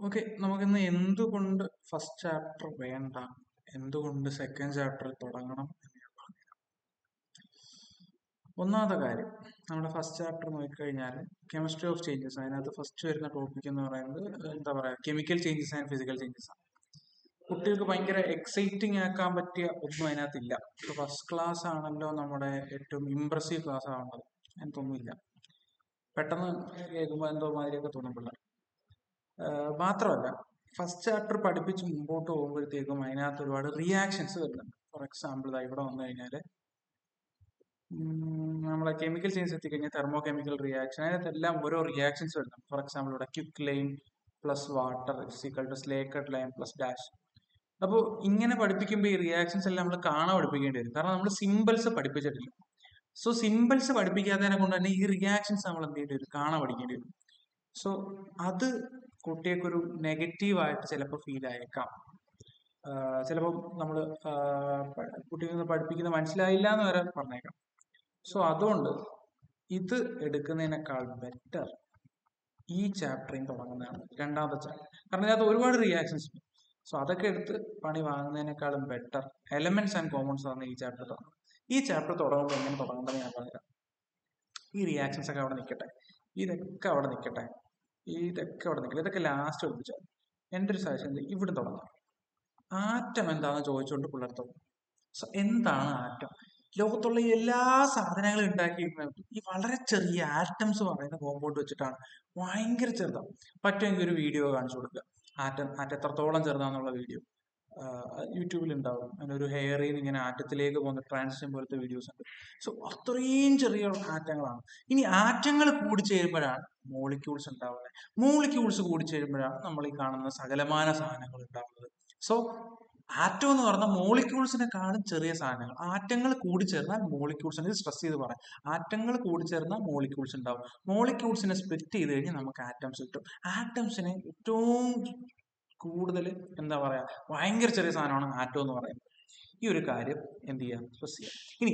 Okay, നമുക്കിന്ന് എന്തുകൊണ്ട് first chapter വേണ്ട, എന്തുകൊണ്ട് സെക്കൻഡ് ചാപ്റ്റർ തുടങ്ങണം എന്ന് ഞാൻ പറഞ്ഞുതരാം. ഒന്നാമത്തെ കാര്യം, നമ്മുടെ ഫസ്റ്റ് ചാപ്റ്റർ നോക്കിക്കഴിഞ്ഞാൽ കെമിസ്ട്രി ഓഫ് ചേഞ്ചസ്, അതിനകത്ത് ഫസ്റ്റ് വരുന്ന ടോപ്പിക് എന്ന് പറയുന്നത് എന്താ പറയുക, chemical changes and physical changes ആണ്. കുട്ടികൾക്ക് ഭയങ്കര എക്സൈറ്റിംഗ് ആക്കാൻ പറ്റിയ ഒന്നും അതിനകത്തില്ല. ഇപ്പോൾ ഫസ്റ്റ് ക്ലാസ് ആണല്ലോ നമ്മുടെ ഏറ്റവും ഇംപ്രസീവ് ക്ലാസ് ആവുന്നത്, അങ്ങനത്തൊന്നുമില്ല. പെട്ടെന്ന് കേൾക്കുമ്പോൾ എന്തോ മാതിരിയൊക്കെ തോന്നും പിള്ളേർ. മാത്രമല്ല, ഫസ്റ്റ് ചാപ്റ്റർ പഠിപ്പിച്ച് മുമ്പോട്ട് പോകുമ്പോഴത്തേക്കും അതിനകത്ത് ഒരുപാട് റിയാക്ഷൻസ് വരുന്നുണ്ട്. ഫോർ എക്സാമ്പിൾ ഇവിടെ വന്നു കഴിഞ്ഞാൽ നമ്മളെ കെമിക്കൽ ചേഞ്ചസ് എത്തിക്കഴിഞ്ഞാൽ തെർമോ കെമിക്കൽ റിയാക്ഷൻ, അതിനകത്തെല്ലാം ഓരോ റിയാക്ഷൻസ് വരുന്നുണ്ട്. ഫോർ എക്സാമ്പിൾ ഇവിടെ quick lime plus water equal to slaked lime plus dash. അപ്പോൾ ഇങ്ങനെ പഠിപ്പിക്കുമ്പോൾ ഈ റിയാക്ഷൻസ് എല്ലാം നമ്മൾ കാണാൻ പഠിപ്പിക്കേണ്ടി വരും, കാരണം നമ്മൾ സിമ്പിൾസ് പഠിപ്പിച്ചിട്ടില്ല. സോ സിമ്പിൾസ് പഠിപ്പിക്കാത്തതിനെ കൊണ്ട് തന്നെ ഈ റിയാക്ഷൻസ് നമ്മൾ എന്ത് ചെയ്യേണ്ടി വരും, കാണാൻ പഠിക്കേണ്ടി വരും. സോ അത് കുട്ടികൾക്കൊരു നെഗറ്റീവായിട്ട് ചിലപ്പോൾ ഫീൽ ആയേക്കാം. ചിലപ്പോൾ നമ്മൾ കുട്ടികൾ പഠിപ്പിക്കുന്നത് മനസ്സിലായില്ല എന്ന് വരെ പറഞ്ഞേക്കാം. സോ അതുകൊണ്ട് ഇത് എടുക്കുന്നതിനേക്കാൾ ബെറ്റർ ഈ ചാപ്റ്ററിൽ തുടങ്ങുന്നതാണ്, രണ്ടാമത്തെ ചാപ്റ്റർ. കാരണം ഇതിനകത്ത് ഒരുപാട് റിയാക്ഷൻസ് ഉണ്ട്. സോ അതൊക്കെ എടുത്ത് പണി വാങ്ങുന്നതിനേക്കാളും ബെറ്റർ എലമെന്റ്സ് ആൻഡ് കോമൺസ് ആണ് ഈ ചാപ്റ്റർ തുടങ്ങുന്നത്. ഈ ചാപ്റ്റർ തുടങ്ങുമ്പോൾ എങ്ങനെ തുടങ്ങേണ്ടത് ഞാൻ പറയാം. ഈ റിയാക്ഷൻസ് ഒക്കെ അവിടെ നിൽക്കട്ടെ, ഇതൊക്കെ അവിടെ നിൽക്കട്ടെ, ഇതൊക്കെ ലാസ്റ്റ് ഒപ്പിച്ചാൽ എൻ്റെ ഒരു സജഷൻ ഇവിടെ തുടങ്ങാം. ആറ്റം എന്താണെന്ന് ചോദിച്ചുകൊണ്ട് പിള്ളേർ സോ എന്താണ് ആറ്റം? ലോകത്തുള്ള എല്ലാ സാധനങ്ങളും ഉണ്ടാക്കിയിരിക്കുന്നത് ഈ വളരെ ചെറിയ ആറ്റംസ് പറയുന്ന കോമ്പൗണ്ട് വെച്ചിട്ടാണ്. ഭയങ്കര ചെറുതാണ്. പറ്റുമെങ്കിൽ ഒരു വീഡിയോ കാണിച്ചു കൊടുക്കുക, ആറ്റം എത്രത്തോളം ചെറുതാന്നുള്ള വീഡിയോ യൂട്യൂബിൽ ഉണ്ടാവും. അതിനൊരു ഹെയറിൽ നിന്ന് ഇങ്ങനെ ആറ്റത്തിലേക്ക് പോകുന്ന ട്രാൻസിഷൻ പോലത്തെ വീഡിയോസ് ഉണ്ട്. സോ അത്രയും ചെറിയ ആറ്റങ്ങളാണ്. ഇനി ആറ്റങ്ങൾ കൂടി ചേരുമ്പോഴാണ് മോളിക്യൂൾസ് ഉണ്ടാവുന്നത്. മോളിക്യൂൾസ് കൂടി ചേരുമ്പോഴാണ് നമ്മൾ ഈ കാണുന്ന സകലമാന സാധനങ്ങൾ ഉണ്ടാവുന്നത്. സോ ആറ്റം എന്ന് പറഞ്ഞാൽ മോളിക്യൂൾസിനെക്കാളും ചെറിയ സാധനങ്ങൾ. ആറ്റങ്ങൾ കൂടി ചേർന്നാൽ മോളിക്യൂൾസ്, ഇത് സ്ട്രെസ് ചെയ്ത് പറയാം, ആറ്റങ്ങൾ കൂടി ചേർന്നാൽ മോളിക്യൂൾസ് ഉണ്ടാവും. മോളിക്യൂൾസിനെ സ്പ്ലിറ്റ് ചെയ്ത് കഴിഞ്ഞാൽ നമുക്ക് ആറ്റംസ് കിട്ടും. ആറ്റംസിനെ ഏറ്റവും കൂടുതൽ എന്താ പറയാ, ഭയങ്കര ചെറിയ സാധനമാണ് ആറ്റം എന്ന് പറയുന്നത്. ഈ ഒരു കാര്യം എന്ത് ചെയ്യാം, സ്ട്രെസ് ചെയ്യാം. ഇനി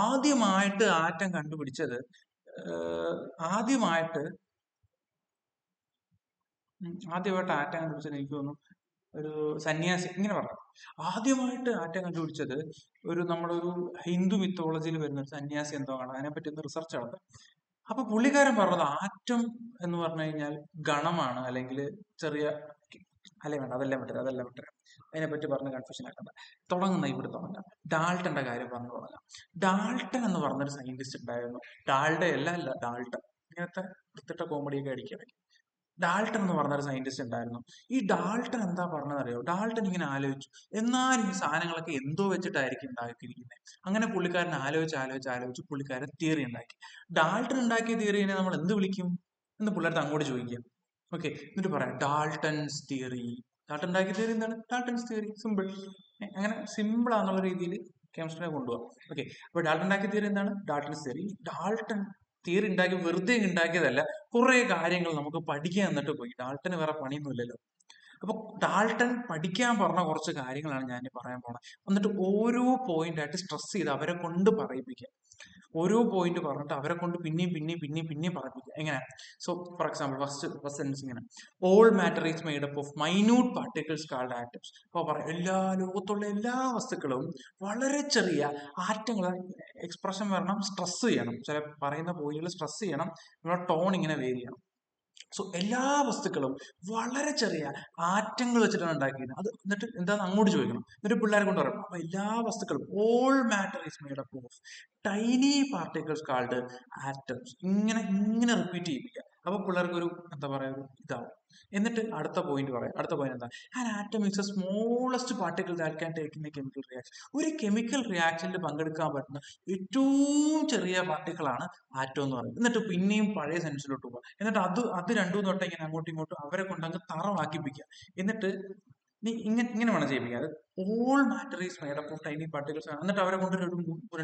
ആദ്യമായിട്ട് ആറ്റം കണ്ടുപിടിച്ചത് ആദ്യമായിട്ട് ആറ്റം കണ്ടുപിടിച്ചത് എനിക്ക് തോന്നുന്നു ഒരു സന്യാസി, ഇങ്ങനെ പറഞ്ഞു. ആദ്യമായിട്ട് ആറ്റം കണ്ടുപിടിച്ചത് നമ്മുടെ ഒരു ഹിന്ദു മിത്തോളജിയിൽ വരുന്ന ഒരു സന്യാസി എന്തോ ആണ്, അതിനെപ്പറ്റി ഒന്ന് റിസർച്ച് നടത്തുക. അപ്പൊ പുള്ളിക്കാരൻ പറഞ്ഞത് ആറ്റം എന്ന് പറഞ്ഞു കഴിഞ്ഞാൽ ഗണമാണ്, അല്ലെങ്കിൽ ചെറിയ, അല്ലേ വേണ്ട, അതെല്ലാം വിട്ടത്. അതിനെപ്പറ്റി പറഞ്ഞ് കൺഫ്യൂഷൻ ആക്കണ്ട. ഇവിടെ തുടങ്ങാം. ഡാൾട്ടന്റെ കാര്യം പറഞ്ഞു തുടങ്ങാം. ഡാൾട്ടൻ എന്ന് പറഞ്ഞൊരു സയന്റിസ്റ്റ് ഉണ്ടായിരുന്നു. അല്ല ഡാൾട്ടൻ, ഇങ്ങനത്തെ വൃത്തിട്ട കോമഡിയൊക്കെ അടിക്കുകയാണെങ്കിൽ. ഡാൾട്ടൺ എന്ന് പറഞ്ഞൊരു സയന്റിസ്റ്റ് ഉണ്ടായിരുന്നു. ഈ ഡാൾട്ടൺ എന്താ പറഞ്ഞതറിയോ? ഡാൾട്ടൺ ഇങ്ങനെ ആലോചിച്ചു, എന്നാൽ ഈ സാധനങ്ങളൊക്കെ എന്തോ വെച്ചിട്ടായിരിക്കും ഉണ്ടാക്കിയിരിക്കുന്നത്. അങ്ങനെ പുള്ളിക്കാരൻ ആലോചിച്ച് പുള്ളിക്കാരൻ തിയറി ഉണ്ടാക്കി. ഡാൾട്ടൺ ഉണ്ടാക്കിയ തിയറിനെ നമ്മൾ എന്ത് വിളിക്കും എന്ന് പിള്ളേർക്ക് അങ്ങോട്ട് ചോദിക്കാം. ഓക്കെ, എന്നിട്ട് പറയാം ഡാൾട്ടൺസ് തിയറി. ഡാൾട്ടൺ ഉണ്ടാക്കിയ തിയറി എന്താണ്? Dalton's theory. സിമ്പിൾ. അങ്ങനെ സിമ്പിൾ ആണെന്നുള്ള രീതിയിൽ കെമിസ്ട്രിനെ കൊണ്ടുപോകാം. ഓക്കെ, അപ്പൊ ഡാൾട്ടൺ ഉണ്ടാക്കിയ തിയറി എന്താണ്? Dalton's theory. ഡാൾട്ടൺ തിയറി ഉണ്ടാക്കി വെറുതെ ഉണ്ടാക്കിയതല്ല, കുറെ കാര്യങ്ങൾ നമുക്ക് പഠിക്കാൻ എന്നിട്ട് പോയി. ഡാൾട്ടന് വേറെ പണിയൊന്നുമില്ലല്ലോ. അപ്പൊ ഡാൾട്ടൺ പഠിക്കാൻ പറഞ്ഞ കുറച്ച് കാര്യങ്ങളാണ് ഞാൻ പറയാൻ പോണത്. എന്നിട്ട് ഓരോ പോയിന്റ് ആയിട്ട് സ്ട്രെസ് ചെയ്ത് അവരെ കൊണ്ട് പറയിപ്പിക്കുക. ഓരോ പോയിന്റ് പറഞ്ഞിട്ട് അവരെ കൊണ്ട് പിന്നെയും പറയിപ്പിക്കുക. എങ്ങനെ? So for example first sense ഇങ്ങനെ, all matter is made up of minute particles called atoms. അപ്പൊ പറയാം, ലോകത്തുള്ള എല്ലാ വസ്തുക്കളും വളരെ ചെറിയ ആറ്റങ്ങൾ. എക്സ്പ്രഷൻ വരണം, സ്ട്രെസ് ചെയ്യണം, ചില പറയുന്ന പോയിന്റുകൾ സ്ട്രെസ് ചെയ്യണം, നമ്മുടെ ടോൺ ഇങ്ങനെ വേരി ചെയ്യണം. സോ എല്ലാ വസ്തുക്കളും വളരെ ചെറിയ ആറ്റങ്ങൾ വെച്ചിട്ടാണ് ഉണ്ടാക്കിയത്. അത് എന്നിട്ട് എന്താന്ന് അങ്ങോട്ട് ചോദിക്കണം. എന്നിട്ട് പിള്ളേരെ കൊണ്ട് പറയണം, അപ്പൊ എല്ലാ വസ്തുക്കളും, all matter is made up of tiny particles called atoms. ഇങ്ങനെ റിപ്പീറ്റ് ചെയ്യിപ്പിക്കുക. അപ്പൊ പിള്ളേർക്ക് ഒരു എന്താ പറയാ, ഒരു ഇതാവും. എന്നിട്ട് അടുത്ത പോയിന്റ് പറയാം. അടുത്ത പോയിന്റ് എന്താ? An atom is A smallest particle that can take in a chemical reaction. ഒരു കെമിക്കൽ റിയാക്ഷനിൽ പങ്കെടുക്കാൻ പറ്റുന്ന ഏറ്റവും ചെറിയ പാർട്ടിക്കിളാണ് ആറ്റം എന്ന് പറയുന്നത്. എന്നിട്ട് പിന്നെയും പഴയ സെൻസിലോട്ട് പോവുക. എന്നിട്ട് അത് രണ്ടും തൊട്ട് ഇങ്ങനെ അങ്ങോട്ടും ഇങ്ങോട്ടും അവരെ കൊണ്ട് അങ്ങ് തറവാക്കിപ്പിക്കുക. എന്നിട്ട് നീ ഇങ്ങനെ വേണം ചെയ്യിപ്പിക്കുക. അത് all matter is made up of tiny particles. എന്നിട്ട് അവരെ കൊണ്ട് രണ്ടു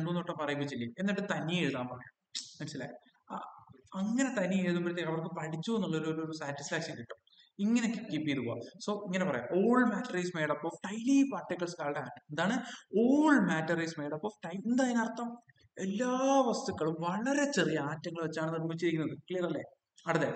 മൂന്ന് തൊട്ടം പറയിപ്പിച്ചില്ലേ, എന്നിട്ട് തനിയെ എഴുതാൻ പറയാം. മനസ്സിലായി? അങ്ങനെ തനിയെ എഴുതുമ്പോഴത്തേക്ക് അവർക്ക് പഠിച്ചു എന്നുള്ളൊരു സാറ്റിസ്ഫാക്ഷൻ കിട്ടും. ഇങ്ങനെ കീപ്പ് ചെയ്ത് പോവാം. സോ ഇങ്ങനെ പറയാം, all matter is made up of tiny particles called atom. എന്താണ് all matter is made up of time? എന്താ അതിനർത്ഥം? എല്ലാ വസ്തുക്കളും വളരെ ചെറിയ ആറ്റങ്ങൾ വെച്ചാണ് നിർമ്മിച്ചിരിക്കുന്നത്. ക്ലിയർ അല്ലേ? അടുത്ത,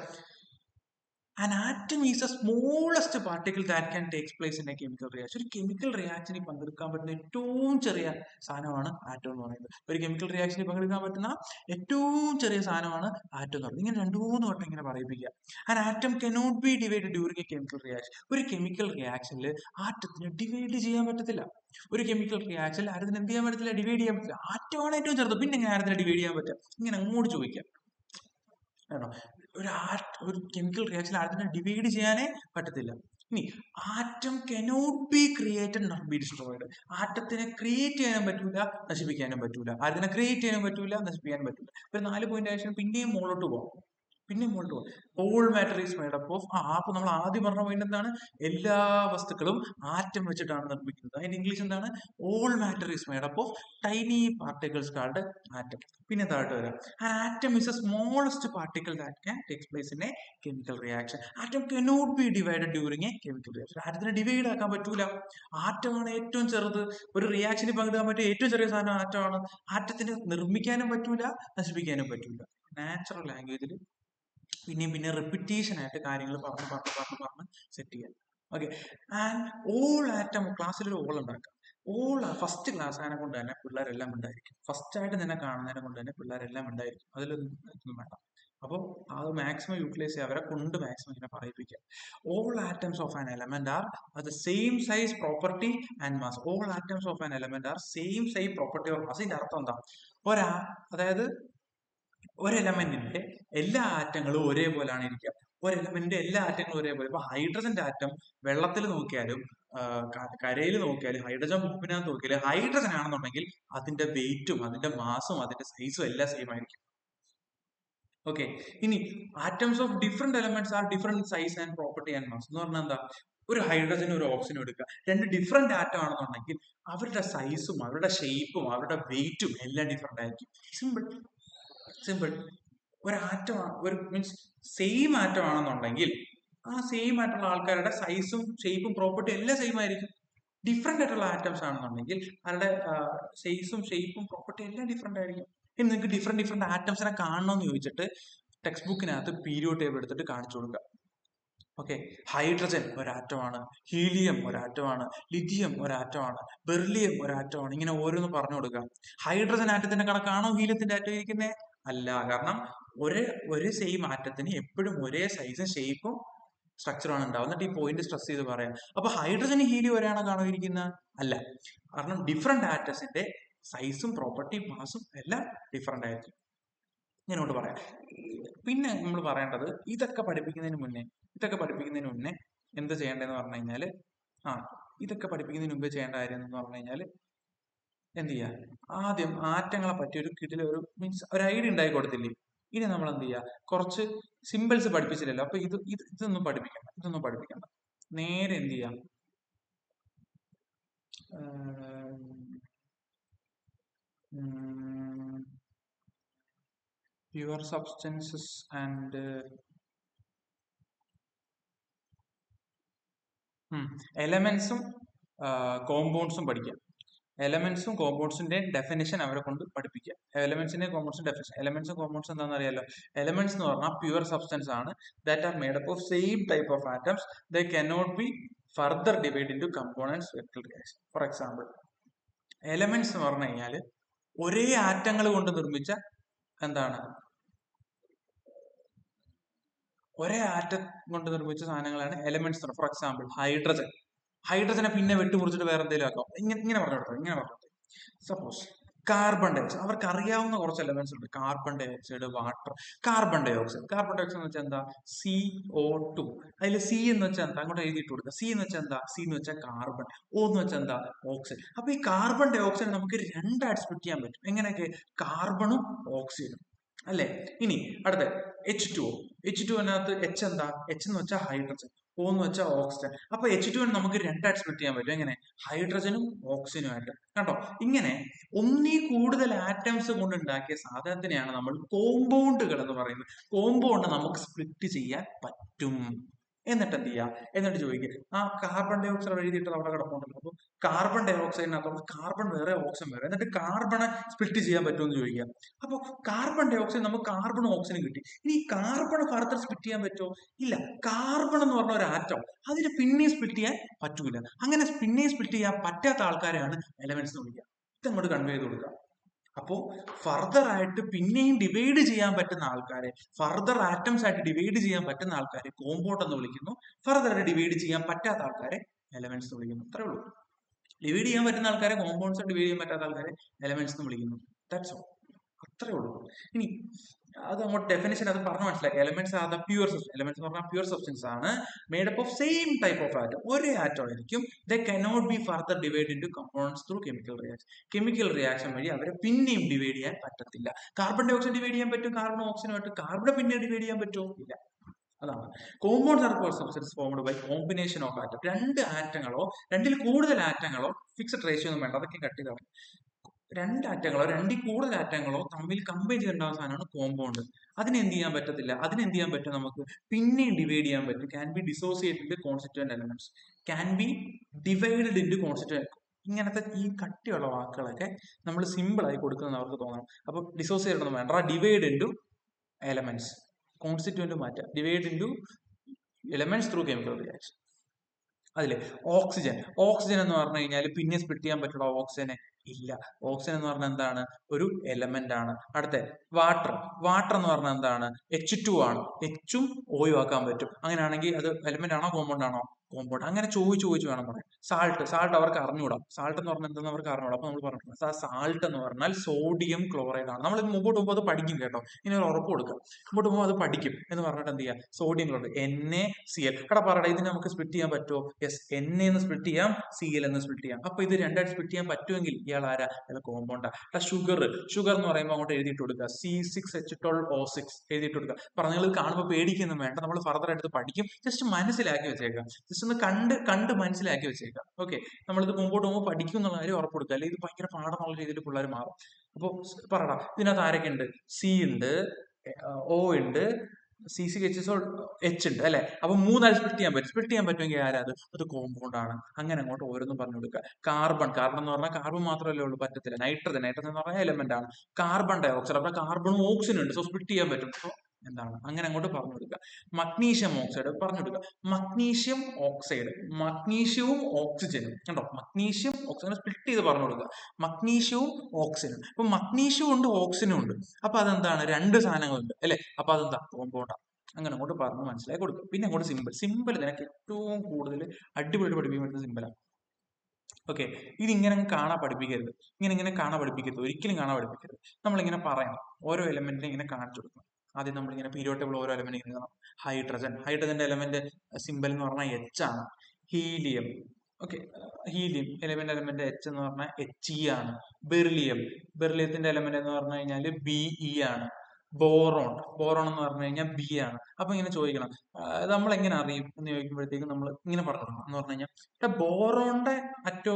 An atom is the smallest particle that can take place in a chemical reaction. ഒരു കെമിക്കൽ റിയാക്ഷനിൽ പങ്കെടുക്കാൻ പറ്റുന്ന ഏറ്റവും ചെറിയ സാധനമാണ് ആറ്റം എന്ന് പറയുന്നത്. ഒരു കെമിക്കൽ റിയാക്ഷനിൽ പങ്കെടുക്കാൻ പറ്റുന്ന ഏറ്റവും ചെറിയ സാധനമാണ് ആറ്റം എന്ന് പറയുന്നത്. ഇങ്ങനെ 2-3 വട്ടം ഇങ്ങനെ പറയിപ്പിക്കുക. An atom cannot be divided during a chemical reaction. ഒരു കെമിക്കൽ റിയാക്ഷനിൽ ആറ്റത്തിന് ഡിവൈഡ് ചെയ്യാൻ പറ്റത്തില്ല. ഒരു കെമിക്കൽ റിയാക്ഷനിൽ ആറ്റത്തിന് എന്ത് ചെയ്യാൻ പറ്റത്തില്ല? ഡിവൈഡ് ചെയ്യാൻ പറ്റില്ല. ആറ്റമാണ് ഏറ്റവും ചെറുത്, പിന്നെ എങ്ങനെ ആറ്റത്തിന് ഡിവൈഡ് ചെയ്യാൻ പറ്റുക? ഇങ്ങനെ അങ്ങോട്ട് ചോദിക്കാം. ഒരു കെമിക്കൽ റിയാക്ഷൻ ആറ്റത്തിനെ ഡിവൈഡ് ചെയ്യാനേ പറ്റത്തില്ല. ഇനി atom cannot be created not be destroyed. ആറ്റത്തിനെ ക്രിയേറ്റ് ചെയ്യാനും പറ്റൂല, നശിപ്പിക്കാനും പറ്റൂല. ആറ്റത്തിനെ ക്രിയേറ്റ് ചെയ്യാനും പറ്റൂല, നശിപ്പിക്കാനും പറ്റൂല. ഒരു 4 പോയിന്റ് ആക്ഷൻ പിന്നെയും മുകളിലോട്ട് പോകാം. All matter is made up of. അപ്പൊ നമ്മൾ ആദ്യം പറഞ്ഞ പോയിന്റ് എന്താണ്? എല്ലാ വസ്തുക്കളും ആറ്റം വെച്ചിട്ടാണ് നിർമ്മിക്കുന്നത്. അതിന്റെ ഇംഗ്ലീഷ് എന്താണ്? All matter is made up of tiny particles called atom. പിന്നെ താഴോട്ട് വരാം. Atom is a smallest particle that can take place in a chemical reaction. Atom cannot be divided during a chemical reaction. ആറ്റത്തിനെ divide ആക്കാൻ പറ്റൂല. ആറ്റമാണ് ഏറ്റവും ചെറുത്. ഒരു റിയാക്ഷനിൽ പങ്കെടുക്കാൻ പറ്റിയ ഏറ്റവും ചെറിയ സാധനം ആറ്റമാണ്. ആറ്റത്തിന് നിർമ്മിക്കാനും പറ്റൂല, നശിപ്പിക്കാനും പറ്റൂല. നാച്ചുറൽ ലാംഗ്വേജിൽ പിന്നെ റിപ്പീറ്റേഷൻ ആയിട്ട് കാര്യങ്ങൾ പറഞ്ഞ് സെറ്റ് ചെയ്യാം. ഓക്കെ. ആൻഡ് ഓൾ ആറ്റം, ക്ലാസ്സിൽ ഒരു ഓൾ ഉണ്ടാക്കാം. ഫസ്റ്റ് ക്ലാസ് ആയതിനെ കൊണ്ട് തന്നെ പിള്ളേരെല്ലാം ഉണ്ടായിരിക്കും. ഫസ്റ്റ് ആയിട്ട് തന്നെ കാണുന്നതിനെ കൊണ്ട് തന്നെ പിള്ളേരെല്ലാം ഉണ്ടായിരിക്കും. അതിലൊന്നും വേണ്ട. അപ്പോൾ അത് മാക്സിമം യൂട്ടിലൈസ് ചെയ്യുക, അവരെ കൊണ്ട് മാക്സിമം ഇങ്ങനെ പറയിപ്പിക്കുക. All atoms of an element are the same size, property and mass. All atoms of an element are same size, property or mass. ഇതിന്റെ അർത്ഥം എന്താ? അതായത് ഒരു എലമെന്റിന്റെ എല്ലാ ആറ്റങ്ങളും ഒരേപോലെയാണ് ഇരിക്കുക. ഒരു എലമെന്റിന്റെ എല്ലാ ആറ്റങ്ങളും ഒരേപോലെ. ഇപ്പൊ ഹൈഡ്രജന്റെ ആറ്റം വെള്ളത്തിൽ നോക്കിയാലും കരയിൽ നോക്കിയാലും ഹൈഡ്രജൻ ബോംബിനകത്ത് നോക്കിയാലും ഹൈഡ്രജൻ ആണെന്നുണ്ടെങ്കിൽ അതിന്റെ വെയിറ്റും അതിന്റെ മാസും അതിന്റെ സൈസും എല്ലാം സെയിം ആയിരിക്കും. ഓക്കെ. ഇനി atoms of different elements are different size and property and mass എന്ന് പറഞ്ഞാൽ എന്താ? ഒരു ഹൈഡ്രജനും ഒരു ഓക്സിജനും എടുക്കുക. 2 ഡിഫറെന്റ് ആറ്റം ആണെന്നുണ്ടെങ്കിൽ അവരുടെ സൈസും അവരുടെ ഷേപ്പും അവരുടെ വെയിറ്റും എല്ലാം ഡിഫറെന്റ് ആയിരിക്കും. സിമ്പിൾ. ഒരു ആറ്റം, ഒരു മീൻസ് സെയിം ആറ്റം ആണെന്നുണ്ടെങ്കിൽ ആ സെയിം ആയിട്ടുള്ള ആൾക്കാരുടെ സൈസും ഷേപ്പും പ്രോപ്പർട്ടി എല്ലാം സെയിം ആയിരിക്കും. ഡിഫറെന്റ് ആയിട്ടുള്ള ആറ്റംസ് ആണെന്നുണ്ടെങ്കിൽ അവരുടെ സൈസും ഷേപ്പും പ്രോപ്പർട്ടി എല്ലാം ഡിഫറെന്റ് ആയിരിക്കും. ഇനി നിങ്ങൾക്ക് ഡിഫറെന്റ് ആറ്റംസിനെ കാണണമെന്ന് ചോദിച്ചിട്ട് ടെക്സ്റ്റ് ബുക്കിനകത്ത് പീരിയോഡ് ടേബിൾ എടുത്തിട്ട് കാണിച്ചു കൊടുക്കുക. ഓക്കെ. ഹൈഡ്രജൻ ഒരാറ്റമാണ്, ഹീലിയം ഒരാറ്റമാണ്, ലിഥിയം ഒരാറ്റമാണ്, ബെർലിയം ഒരാറ്റമാണ്. ഇങ്ങനെ ഓരോന്ന് പറഞ്ഞു കൊടുക്കുക. ഹൈഡ്രജൻ ആറ്റത്തിന്റെ കണക്കാണോ ഹീലിയത്തിന്റെ ആറ്റം ഇരിക്കുന്നത്? അല്ല. കാരണം ഒരു സെയിം ആറ്റത്തിന് എപ്പോഴും ഒരേ സൈസും ഷേപ്പും സ്ട്രക്ചറാണ് ഉണ്ടാവുക. എന്നിട്ട് ഈ പോയിന്റ് സ്ട്രെസ് ചെയ്ത് പറയാം. അപ്പൊ ഹൈഡ്രജൻ ഹീലിയം ഒരാണോ കാണോ ഇരിക്കുന്നത്? അല്ല. കാരണം ഡിഫറെന്റ് ആറ്റംസിന്റെ സൈസും പ്രോപ്പർട്ടി മാസും എല്ലാം ഡിഫറെന്റ് ആയിരിക്കും. ഞാനോട്ട് പറയാം. പിന്നെ നമ്മൾ പറയേണ്ടത് ഇതൊക്കെ പഠിപ്പിക്കുന്നതിന് മുന്നേ എന്ത് ചെയ്യേണ്ടതെന്ന് പറഞ്ഞു കഴിഞ്ഞാല് ഇതൊക്കെ പഠിപ്പിക്കുന്നതിന് മുമ്പ് ചെയ്യേണ്ട കാര്യം എന്ന് പറഞ്ഞു കഴിഞ്ഞാല് എന്ത് ചെയ്യുക? ആദ്യം ആറ്റങ്ങളെ പറ്റി ഒരു മീൻസ് ഒരു ഐഡിയ ഉണ്ടാക്കി കൊടുത്തില്ലേ? ഇനി നമ്മൾ എന്ത് ചെയ്യുക? കുറച്ച് സിമ്പിൾസ് പഠിപ്പിച്ചില്ലല്ലോ, അപ്പൊ ഇതൊന്നും പഠിപ്പിക്കണ്ട. നേരെ എന്ത് ചെയ്യാം? പ്യുവർ സബ്സ്റ്റൻസസ് ആൻഡ് എലമെന്റ്സും കോമ്പൗണ്ട്സും പഠിക്കാം. എലമെന്റ്സും കോമ്പൗണ്ട്സിന്റെ ഡെഫിനിഷൻ അവരെ കൊണ്ട് പഠിപ്പിക്കുക. എലമെന്റ്സിന്റെ കോമ്പൗണ്ട്സിന്റെ ഡെഫിനിഷൻ. എലമെന്റ്സും കോമ്പൗണ്ട്സും എന്താണെന്ന് അറിയാലോ? എലമെന്റ്സ് എന്ന് പറഞ്ഞാൽ പ്യുവർ സബ്സ്റ്റൻസ് ആണ്. That are made up of same type of atoms. They cannot be further divide into components chemical reaction. For example, elements എന്ന് പറഞ്ഞു കഴിഞ്ഞാൽ ഒരേ ആറ്റങ്ങൾ കൊണ്ട് നിർമ്മിച്ച ഒരേ ആറ്റം കൊണ്ട് നിർമ്മിച്ച സാധനങ്ങളാണ് എലമെന്റ്സ്. ഫോർ എക്സാമ്പിൾ ഹൈഡ്രജനെ പിന്നെ വെട്ടുമുറിച്ചിട്ട് വേറെ എന്തെങ്കിലും ആക്കാം. ഇങ്ങനെ പറഞ്ഞു. സപ്പോസ് കാർബൺ ഡൈ ഓക്സൈഡ്, അവർക്ക് അറിയാവുന്ന കുറച്ച് എലമെന്റ്സ് ഉണ്ട്. Carbon dioxide, water. Carbon dioxide എന്ന് വെച്ചാൽ എന്താ? CO2. അതിൽ സി എന്ന് വെച്ചാൽ എന്താ? അങ്ങോട്ട് എഴുതിയിട്ട് കൊടുക്കുക. സി എന്ന് വെച്ചാൽ എന്താ? സി എന്ന് വെച്ചാൽ കാർബൺ, O എന്ന് വെച്ചാൽ എന്താ? ഓക്സിജൻ. അപ്പൊ ഈ കാർബൺ ഡൈ ഓക്സൈഡ് നമുക്ക് രണ്ടായിട്ട് സ്പ്ലിറ്റ് ചെയ്യാൻ പറ്റും. എങ്ങനെയൊക്കെ? കാർബണും ഓക്സിജനും അല്ലെ? ഇനി അടുത്ത H2O H എന്താ? H എന്ന് വെച്ചാൽ ഹൈഡ്രജൻ, O എന്ന് വെച്ചാൽ ഓക്സിജൻ. അപ്പൊ H2 നമുക്ക് രണ്ടായിട്ട് സ്പ്ലിറ്റ് ചെയ്യാൻ പറ്റും. എങ്ങനെ? ഹൈഡ്രജനും ഓക്സിജനും ആയിട്ട്. കണ്ടോ? ഇങ്ങനെ ഒന്നീ കൂടുതൽ ആറ്റംസ് കൊണ്ട് ഉണ്ടാക്കിയ സാധനത്തിനെയാണ് നമ്മൾ കോമ്പൗണ്ടുകൾ എന്ന് പറയുന്നത്. കോമ്പൗണ്ട് നമുക്ക് സ്പ്ലിറ്റ് ചെയ്യാൻ പറ്റും. എന്നിട്ട് എന്ത് ചെയ്യുക, എന്നിട്ട് ചോദിക്കുക ആ കാർബൺ ഡൈ ഓക്സൈഡ് എഴുതിയിട്ട് അവിടെ കിടപ്പുണ്ടല്ലോ, അപ്പൊ കാർബൺ ഡൈ ഓക്സൈഡിനകത്ത് കാർബൺ വേറെ ഓക്സിജൻ വേറെ, എന്നിട്ട് കാർബണെ സ്പ്ലിറ്റ് ചെയ്യാൻ പറ്റുമെന്ന് ചോദിക്കുക. അപ്പൊ കാർബൺ ഡൈ ഓക്സൈഡ് നമുക്ക് കാർബണും ഓക്സിജനും കിട്ടി. ഇനി ഈ കാർബൺ ഫർദർ സ്പ്ലിറ്റ് ചെയ്യാൻ പറ്റുമോ? ഇല്ല. കാർബൺ എന്ന് പറഞ്ഞ ഒരു ആറ്റം, അതിന് പിന്നെയും സ്പ്ലിറ്റ് ചെയ്യാൻ പറ്റൂല. അങ്ങനെ പിന്നെയും സ്പ്ലിറ്റ് ചെയ്യാൻ പറ്റാത്ത ആൾക്കാരെയാണ് എലമെന്റ്സ് എന്ന് വിളിക്കുക. ഇതങ്ങോട്ട് കൺവേ ചെയ്ത് കൊടുക്കുക. അപ്പോ ഫർദർ ആയിട്ട് പിന്നെയും ഡിവൈഡ് ചെയ്യാൻ പറ്റുന്ന ആൾക്കാരെ, ഫർദർ ആറ്റംസ് ആയിട്ട് ഡിവൈഡ് ചെയ്യാൻ പറ്റുന്ന ആൾക്കാരെ കോമ്പൗണ്ട് എന്ന് വിളിക്കുന്നു. ഫർദർ ആയിട്ട് ഡിവൈഡ് ചെയ്യാൻ പറ്റാത്ത ആൾക്കാരെ എലമെന്റ്സ് എന്ന് വിളിക്കുന്നു. അത്രേ ഉള്ളൂ. ഡിവൈഡ് ചെയ്യാൻ പറ്റുന്ന ആൾക്കാരെ കോമ്പൗണ്ട്സ്, ഡിവൈഡ് ചെയ്യാൻ പറ്റാത്ത ആൾക്കാരെ എലമെന്റ്സ് എന്ന് വിളിക്കുന്നു. That's all. അത്രേ ഉള്ളൂ. ഇനി അത് അങ്ങോട്ട് ഡെഫിനേഷൻ അത് പറഞ്ഞു മനസ്സിലാക്കി. Elements are the pure substance. Elements എന്ന് പറഞ്ഞാൽ പ്യൂർ സബ്സ്റ്റൻസ് ആണ്, made up of same type of atom. ഒരേ ആറ്റം ആയിരിക്കും. They cannot be further divide into components through chemical reaction. Chemical reaction വഴി അവരെ പിന്നെയും ഡിവൈഡ് ചെയ്യാൻ പറ്റത്തില്ല. കാർബൺ ഡൈ ഓക്സൈഡ് ഡിവൈഡ് ചെയ്യാൻ പറ്റും, കാർബൺ ഓക്സിജനുമായിട്ട്. കാർബൺ പിന്നെ ഡിവൈഡ് ചെയ്യാൻ പറ്റുമോ? ഇല്ല. അതാണ് compounds are pure substance formed by combination of atom. രണ്ട് ആറ്റങ്ങളോ രണ്ടിൽ കൂടുതൽ ആറ്റങ്ങളോ, ഫിക്സഡ് റേഷ്യോ ഒന്നും വേണ്ട, അതൊക്കെ കട്ട് ചെയ്താൽ രണ്ട് ആറ്റങ്ങളോ രണ്ടിൽ കൂടുതൽ ആറ്റങ്ങളോ തമ്മിൽ കമ്പൈൻ ചെയ്തുണ്ടാകുന്ന സാധനമാണ് കോമ്പൗണ്ട്. അതിനെന്ത് ചെയ്യാൻ പറ്റത്തില്ല, അതിനെന്ത് ചെയ്യാൻ പറ്റും, നമുക്ക് പിന്നെയും ഡിവൈഡ് ചെയ്യാൻ പറ്റും. Can be dissociated constituent elements, can be divided into constituent. ഇങ്ങനത്തെ ഈ കട്ടിയുള്ള വാക്കുകളൊക്കെ നമ്മൾ സിമ്പിൾ ആയി കൊടുക്കുന്നത് അവർക്ക് തോന്നണം. അപ്പൊ ഡിസോസിയേറ്റ് ഒന്നും വേണ്ട, ഡിവൈഡ് ഇൻടു എലമെന്റ്സ്, കോൺസ്റ്റിറ്റ്യൂവന്റ് മാറ്റുക, divide into elements through chemical reaction. അതിലെ ഓക്സിജൻ, ഓക്സിജൻ എന്ന് പറഞ്ഞു കഴിഞ്ഞാൽ പിന്നെ സ്പ്ലിറ്റ് ചെയ്യാൻ പറ്റുള്ള ഓക്സിജനെ ഇല്ല. ഓക്സിജൻ എന്ന് പറഞ്ഞാൽ എന്താണ്, ഒരു എലമെന്റ് ആണ്. അടുത്ത വാട്ടർ, വാട്ടർ എന്ന് പറഞ്ഞാൽ എന്താണ്, H2 ആണ്. എച്ചും ഓയും ആക്കാൻ പറ്റും. അങ്ങനെയാണെങ്കിൽ അത് എലമെന്റ് ആണോ കോമ്പൗണ്ട് ആണോ? കോമ്പൗണ്ട്. അങ്ങനെ ചോദിച്ചു വേണം പറയാൻ. സാൾട്ട്, സാൾട്ട് അവർക്ക് അറിഞ്ഞുകൂടാ. സാൾട്ട് എന്ന് പറഞ്ഞാൽ എന്താണെന്ന് അവർക്ക് അറിഞ്ഞുകൂടാ. അപ്പൊ നമ്മൾ പറഞ്ഞിട്ടുണ്ട് സാൾട്ട് എന്ന് പറഞ്ഞാൽ സോഡിയം ക്ലോറൈഡ് ആണ്. നമ്മൾ മുമ്പോട്ട് പോകുമ്പോൾ അത് പഠിക്കും കേട്ടോ, ഇനി ഒരു ഉറപ്പ് കൊടുക്കുക. മുമ്പോട്ട് പോകുമ്പോൾ അത് പഠിക്കും എന്ന് പറഞ്ഞിട്ട് എന്ത് ചെയ്യുക, സോഡിയം ക്ലോറൈഡ് NaCl. എടാ പറയടാ, ഇതിന് നമുക്ക് സ്പ്ലിറ്റ് ചെയ്യാൻ പറ്റുമോ? യെസ്, Na എന്ന് സ്പ്ലിറ്റ് ചെയ്യാം, Cl എന്ന് സ്പ്ലിറ്റ് ചെയ്യാം. അപ്പൊ ഇത് രണ്ടായിട്ട് സ്പ്ലിറ്റ് ചെയ്യാൻ പറ്റുമെങ്കിൽ ഇയാൾ ആരാ? ഇയാൾ കോമ്പൗണ്ടാ. ഷുഗർ, ഷുഗർ എന്ന് പറയുമ്പോൾ അങ്ങോട്ട് എഴുതിയിട്ട് കൊടുക്കുക, C6H12O6 എഴുതിയിട്ട് കൊടുക്കുക. പറഞ്ഞാൽ ഇത് കാണുമ്പോൾ പേടിക്കൊന്നും വേണ്ട, നമ്മൾ ഫർദർ ആയിട്ട് പഠിക്കും. ജസ്റ്റ് മനസ്സിലാക്കി വെച്ചേക്കാം, ജസ്റ്റ് ഒന്ന് കണ്ട് മനസ്സിലാക്കി വെച്ചേക്കാം. ഓക്കെ, നമ്മളിത് മുമ്പോട്ട് പോകുമ്പോൾ പഠിക്കും എന്നുള്ള കാര്യം ഉറപ്പ് കൊടുക്കുക, അല്ലെങ്കിൽ ഇത് ഭയങ്കര പാടെന്നുള്ള രീതിയിൽ പിള്ളേർ മാറും. അപ്പോൾ പറടാ, ഇതിനകത്ത് ആരൊക്കെ ഉണ്ട്? C ഉണ്ട്, O ഉണ്ട്, H ഉണ്ട് അല്ലെ. അപ്പൊ മൂന്നാല് സ്പ്ലിറ്റ് ചെയ്യാൻ പറ്റും. സ്പ്ലിറ്റ് ചെയ്യാൻ പറ്റുമെങ്കിൽ ആരാ അത് കോമ്പൗണ്ട് ആണ്. അങ്ങനെ അങ്ങോട്ട് ഓരോന്നും പറഞ്ഞു കൊടുക്കുക. കാർബൺ, കാർബൺ എന്ന് പറഞ്ഞാൽ കാർബൺ മാത്രമല്ലേ ഉള്ളൂ, പറ്റത്തില്ല. നൈട്രജൻ, നൈട്രജൻ എന്ന് പറഞ്ഞാൽ എലമെന്റ് ആണ്. കാർബൺ ഡൈ ഓക്സൈഡ്, അപ്പൊ കാർബണും ഓക്സിജനും ഉണ്ട്, സോ സ്പ്ലിറ്റ് ചെയ്യാൻ പറ്റും. സോ എന്താണ്, അങ്ങനെ അങ്ങോട്ട് പറഞ്ഞു കൊടുക്കുക. മഗ്നീഷ്യം ഓക്സൈഡ് പറഞ്ഞു കൊടുക്കുക. മഗ്നീഷ്യം ഓക്സൈഡ്, മഗ്നീഷ്യവും ഓക്സിജനും കണ്ടോ, മഗ്നീഷ്യം ഓക്സിജൻ സ്പ്ലിറ്റ് ചെയ്ത് പറഞ്ഞു കൊടുക്കുക. മഗ്നീഷ്യവും ഓക്സിജനും. അപ്പൊ മഗ്നീഷ്യവും ഉണ്ട്, ഓക്സിജനും ഉണ്ട്. അപ്പൊ അതെന്താണ്, രണ്ട് സാധനങ്ങളുണ്ട് അല്ലെ. അപ്പൊ അതെന്താ, കോമ്പൗണ്ടാണ്. അങ്ങനെ അങ്ങോട്ട് പറഞ്ഞ് മനസ്സിലാക്കി കൊടുക്കും. പിന്നെ അങ്ങോട്ട് സിമ്പിൾ, സിമ്പിൾ നിനക്ക് ഏറ്റവും കൂടുതൽ അടിപൊളി പഠിപ്പിക്കാൻ പറ്റുന്ന സിമ്പിളാണ്. ഓക്കെ, ഇതിങ്ങനെ കാണാൻ പഠിപ്പിക്കരുത്, ഇങ്ങനെ കാണാൻ പഠിപ്പിക്കരുത്, ഒരിക്കലും കാണാൻ പഠിപ്പിക്കരുത്. നമ്മളിങ്ങനെ പറയണം, ഓരോ എലമെന്റിനെ ഇങ്ങനെ കാണിച്ചു കൊടുക്കണം. ആദ്യം നമ്മളിങ്ങനെ പീരിയോഡ് ടേബിൾ ഓരോ എലമെന്റ് ഇങ്ങനെ കാണാം. ഹൈഡ്രജൻ, ഹൈഡ്രജന്റെ എലമെന്റ് സിമ്പിൾ എന്ന് പറഞ്ഞാൽ H ആണ്. Helium, okay, helium element H എന്ന് പറഞ്ഞാൽ He ആണ്. ബെറിലിയം, ബെറിലിയത്തിന്റെ എലമെന്റ് എന്ന് പറഞ്ഞു കഴിഞ്ഞാൽ Be ആണ്. ബോറോൺ, ബോറോൺ എന്ന് പറഞ്ഞു കഴിഞ്ഞാൽ B ആണ്. അപ്പൊ ഇങ്ങനെ ചോദിക്കണം, നമ്മൾ എങ്ങനെ അറിയും എന്ന് ചോദിക്കുമ്പോഴത്തേക്കും നമ്മൾ ഇങ്ങനെ പറഞ്ഞു എന്ന് പറഞ്ഞു കഴിഞ്ഞാൽ, ബോറോണിന്റെ അറ്റോ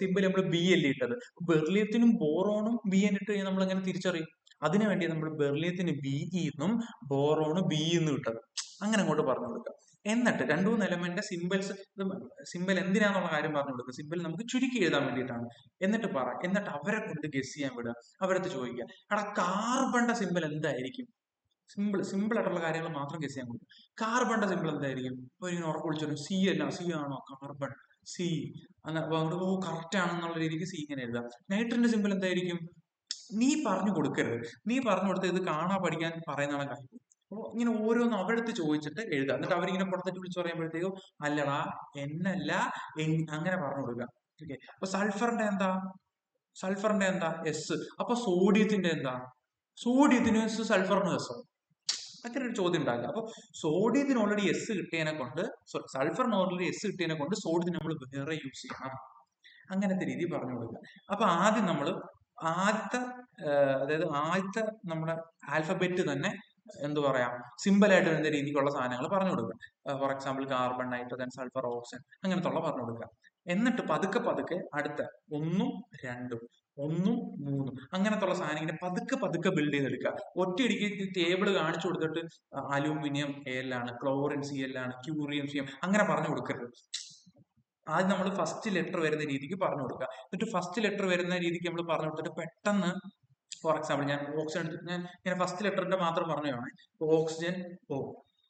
സിമ്പിൾ നമ്മൾ B അല്ലേ ഇട്ടത്, ബെർലിയത്തിനും ബോറോണും B ഇട്ട് കഴിഞ്ഞാൽ നമ്മൾ എങ്ങനെ തിരിച്ചറിയും? അതിനു വേണ്ടി നമ്മൾ ബെർലിയത്തിന് Be എന്നും ബോറോണ് B എന്നും ഇട്ടത്. അങ്ങനെ അങ്ങോട്ട് പറഞ്ഞു കൊടുക്കുക. എന്നിട്ട് രണ്ടു മൂന്ന് എലമെന്റ് സിമ്പിൾസ്, സിമ്പിൾ എന്തിനാന്നുള്ള കാര്യം പറഞ്ഞു കൊടുക്കുക. സിമ്പിൾ നമുക്ക് ചുരുക്കി എഴുതാൻ വേണ്ടിയിട്ടാണ്. എന്നിട്ട് അവരെ കൊണ്ട് ഗസ് ചെയ്യാൻ വിടുക. അവരടുത്ത് ചോദിക്കുക, എടാ കാർബണിന്റെ സിമ്പിൾ എന്തായിരിക്കും? സിമ്പിൾ ആയിട്ടുള്ള കാര്യങ്ങൾ മാത്രം ഗസ് ചെയ്യാൻ കൊടുക്കും. കാർബണിന്റെ സിമ്പിൾ എന്തായിരിക്കും? അപ്പൊ ഇങ്ങനെ ഉറപ്പ് വിളിച്ചോളൂ, C അല്ല, C ആണോ കാർബൺ? C. അങ്ങോട്ട് കറക്റ്റ് ആണെന്നുള്ള രീതിക്ക് C ഇങ്ങനെ എഴുതാം. നൈട്രജന്റെ സിമ്പിൾ എന്തായിരിക്കും? നീ പറഞ്ഞു കൊടുക്കരുത്, നീ പറഞ്ഞു കൊടുത്ത് ഇത് കാണാൻ പഠിക്കാൻ പറയുന്നതാണ് കാര്യം. അപ്പൊ ഇങ്ങനെ ഓരോന്നും അവരെടുത്ത് ചോദിച്ചിട്ട് എഴുതുക. എന്നിട്ട് അവരിങ്ങനെ പുറത്തേക്ക് വിളിച്ചു പറയുമ്പോഴത്തേക്കും അല്ലടാ എന്നല്ല അങ്ങനെ പറഞ്ഞു കൊടുക്കുക. ഓക്കെ, അപ്പൊ സൾഫറിന്റെ എന്താ S. അപ്പൊ സോഡിയത്തിന്റെ എന്താ? സോഡിയത്തിന് S, സൾഫറിന് S. അങ്ങനെ ഒരു ചോദ്യം ഉണ്ടാവില്ല. അപ്പൊ സോഡിയത്തിന് ഓൾറെഡി S കിട്ടിയതിനെ കൊണ്ട്, സോറി സൾഫറിന് ഓൾറെഡി S കിട്ടിയതിനെ കൊണ്ട് സോഡിയത്തിന് നമ്മൾ വേറെ യൂസ് ചെയ്യണം. അങ്ങനത്തെ രീതി പറഞ്ഞു കൊടുക്കുക. അപ്പൊ ആദ്യം നമ്മൾ ആദ്യത്തെ നമ്മുടെ ആൽഫബറ്റ് തന്നെ എന്ത് പറയാം, സിമ്പിൾ ആയിട്ട് വരുന്ന രീതിക്കുള്ള സാധനങ്ങൾ പറഞ്ഞു കൊടുക്കുക. For example carbon, nitrogen, sulphur, oxygen അങ്ങനത്തെ ഉള്ള പറഞ്ഞു കൊടുക്കുക. എന്നിട്ട് പതുക്കെ പതുക്കെ അടുത്ത ഒന്നും രണ്ടും ഒന്നും മൂന്നും അങ്ങനത്തെ ഉള്ള സാധനം ഇങ്ങനെ പതുക്കെ പതുക്കെ ബിൽഡ് ചെയ്തെടുക്കുക. ഒറ്റയടിക്ക് ടേബിൾ കാണിച്ചു കൊടുത്തിട്ട് അലൂമിനിയം എൽ ആണ്, ക്ലോറിൻ സി എൽ ആണ്, ക്യൂറിയം സി എം അങ്ങനെ പറഞ്ഞു കൊടുക്കരുത്. ആദ്യം നമ്മൾ ഫസ്റ്റ് ലെറ്റർ വരുന്ന രീതിക്ക് പറഞ്ഞു കൊടുക്കുക. എന്നിട്ട് ഫസ്റ്റ് ലെറ്റർ വരുന്ന രീതിക്ക് നമ്മൾ പറഞ്ഞു കൊടുത്തിട്ട് പെട്ടെന്ന് ഫോർ എക്സാമ്പിൾ ഞാൻ ഓക്സിജൻ ഞാൻ ഇങ്ങനെ ഫസ്റ്റ് ലെറ്ററിന്റെ മാത്രം പറഞ്ഞതാണ്, ഓക്സിജൻ ഓ.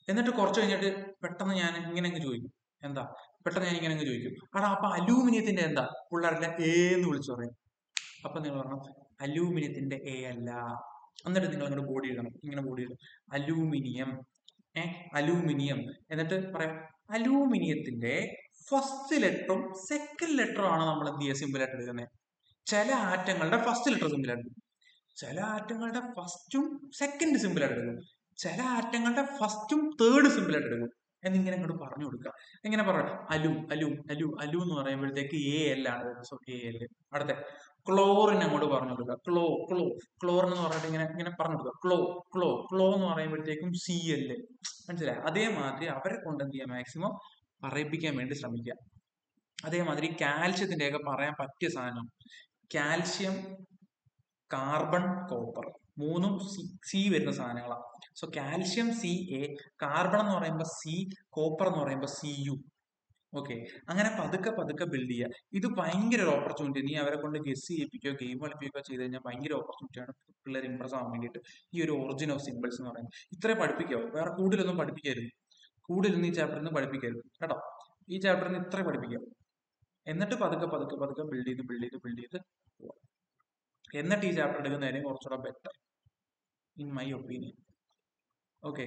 എന്നിട്ട് കുറച്ച് കഴിഞ്ഞിട്ട് പെട്ടെന്ന് ഞാൻ ഇങ്ങനെ അങ്ങ് ചോദിക്കും, എന്താ, പെട്ടെന്ന് ഞാൻ ഇങ്ങനെ അങ്ങ് ചോദിക്കും, ആടാ അപ്പൊ അലൂമിനിയത്തിന്റെ എന്താ, പിള്ളേരെല്ലാം എ എന്ന് വിളിച്ചു പറയും. അപ്പൊ നിങ്ങൾ പറഞ്ഞു അലൂമിനിയത്തിന്റെ എ അല്ല. എന്നിട്ട് നിങ്ങൾ അങ്ങോട്ട് ബോഡി എഴുതണം, ഇങ്ങനെ ബോഡി എഴുതും, അലൂമിനിയം, അലൂമിനിയം. എന്നിട്ട് പറയാം അലൂമിനിയത്തിന്റെ ഫസ്റ്റ് ലെറ്ററും സെക്കൻഡ് ലെറ്ററും ആണ് നമ്മൾ എന്ത് ചെയ്യുക, സിമ്പിൾ ആയിട്ട് എടുക്കുന്നത്. ചില ആറ്റങ്ങളുടെ ഫസ്റ്റ് ലെറ്റർ സിമ്പിൾ ആയിട്ട് എടുക്കും, ചില ആറ്റങ്ങളുടെ ഫസ്റ്റും സെക്കൻഡ് സിമ്പിൾ ആയിട്ട് എടുക്കും, ചില ആറ്റങ്ങളുടെ ഫസ്റ്റും തേർഡ് സിമ്പിൾ ആയിട്ട് എടുക്കും. എന്നിങ്ങനെ അങ്ങോട്ട് പറഞ്ഞു കൊടുക്കുക. എങ്ങനെ പറയാം, അലു അലു അലു അലു എന്ന് പറയുമ്പോഴത്തേക്ക് എ എൽ ആണ്. So A L. അടുത്ത ക്ലോറിൻ അങ്ങോട്ട് പറഞ്ഞു കൊടുക്കുക, ക്ലോ ക്ലോ ക്ലോറിൻ എന്ന് പറഞ്ഞിട്ട് ഇങ്ങനെ ഇങ്ങനെ പറഞ്ഞു കൊടുക്കുക, ക്ലോ ക്ലോ ക്ലോ എന്ന് പറയുമ്പോഴത്തേക്കും സി എൽ. മനസ്സിലായി? അതേമാതിരി അവരെ കൊണ്ട് എന്ത് ചെയ്യാം, മാക്സിമം പറയിപ്പിക്കാൻ വേണ്ടി ശ്രമിക്കുക. അതേമാതിരി കാൽഷ്യത്തിന്റെ ഒക്കെ പറയാൻ പറ്റിയ സാധനം കാൽഷ്യം, കാർബൺ, കോപ്പർ മൂന്നും സി വരുന്ന സാധനങ്ങളാണ്. So calcium C A, carbon എന്ന് പറയുമ്പോൾ സി, കോപ്പർ എന്ന് പറയുമ്പോൾ സി യു. ഓക്കെ, അങ്ങനെ പതുക്കെ പതുക്കെ ബിൽഡ് ചെയ്യുക. ഇത് ഭയങ്കര ഒരു ഓപ്പർച്യൂണിറ്റി. നീ അവരെ കൊണ്ട് ഗസ് ചെയ്യിപ്പിക്കുകയോ ഗെയിം കളിപ്പിക്കുകയോ ചെയ്ത് കഴിഞ്ഞാൽ ഭയങ്കര ഓപ്പർച്യൂണിറ്റിയാണ് പിള്ളേർ ഇമ്പ്രസ് ആവാൻ വേണ്ടിയിട്ട്. ഈ ഒരു ഒറിജിൻ ഓഫ് സിമ്പിൾസ് എന്ന് പറയുന്നത് ഇത്രേ പഠിപ്പിക്കോ, വേറെ കൂടുതലൊന്നും പഠിപ്പിക്കരുത്. കൂടുതലൊന്നും ഈ ചാപ്റ്ററിൽ നിന്ന് പഠിപ്പിക്കരുത് കേട്ടോ. ഈ ചാപ്റ്ററിൽ നിന്ന് ഇത്രേ പഠിപ്പിക്കാം. എന്നിട്ട് പതുക്കെ പതുക്കെ പതുക്കെ ബിൽഡ് ചെയ്ത് ബിൽഡ് ചെയ്ത് ബിൽഡ് ചെയ്ത് പോവാം. എന്നിട്ട് ഈ ചാപ്റ്റർ എടുക്കുന്നതായിരിക്കും കുറച്ചുകൂടെ better in my opinion. Okay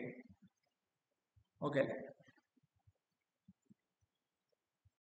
okay അല്ലേ?